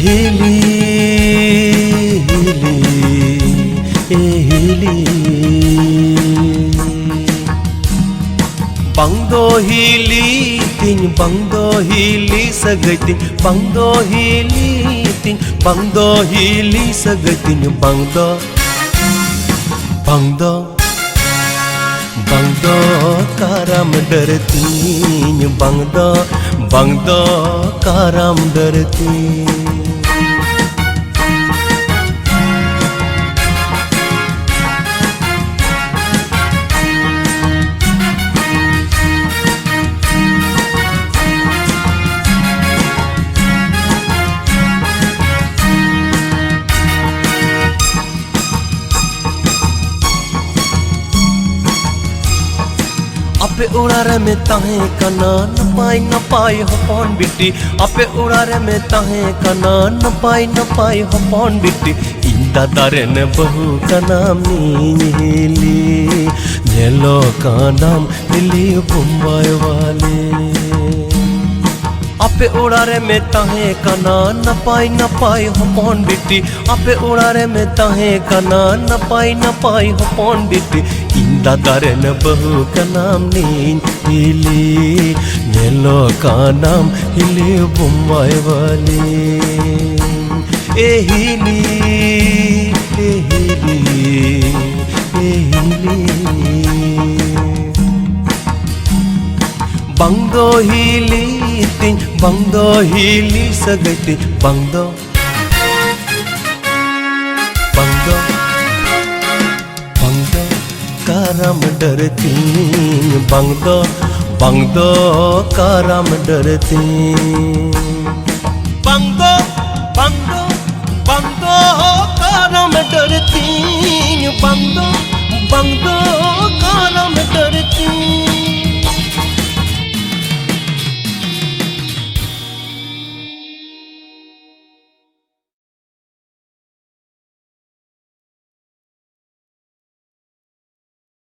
hili hili hili bangdo hili ting bangdo hili sagating bangdo hili ting bangdo hili sagating bangdo bangdo bangdo karam डरतीन bangdo bangdo karam डरतीन आपे उड़ारे में ताहे कना न पाई हो पौन बिट्टी आपे उड़ारे में ताहे कना न पाई हो पौन बिट्टी इंदा दारे ने बहु का नाम नीली नेलो का नाम हिली बुम्बाई वाले आपे उड़ारे में ताहे कना न पाई हो पौन बिट्टी आपे उड़ारे में ताहे कना न पाई हो पौन बिट्टी इंदा दारे न बहु का नाम नीली नेलो का नाम हिली बुम्बाई वाली ए हिली ए हिली ए हिली bangdo hili ting bangdo hili sagati bangdo bangdo bangdo karam डरतीन bangdo bangdo karam डरतीन bangdo bangdo bangdo karam डरतीन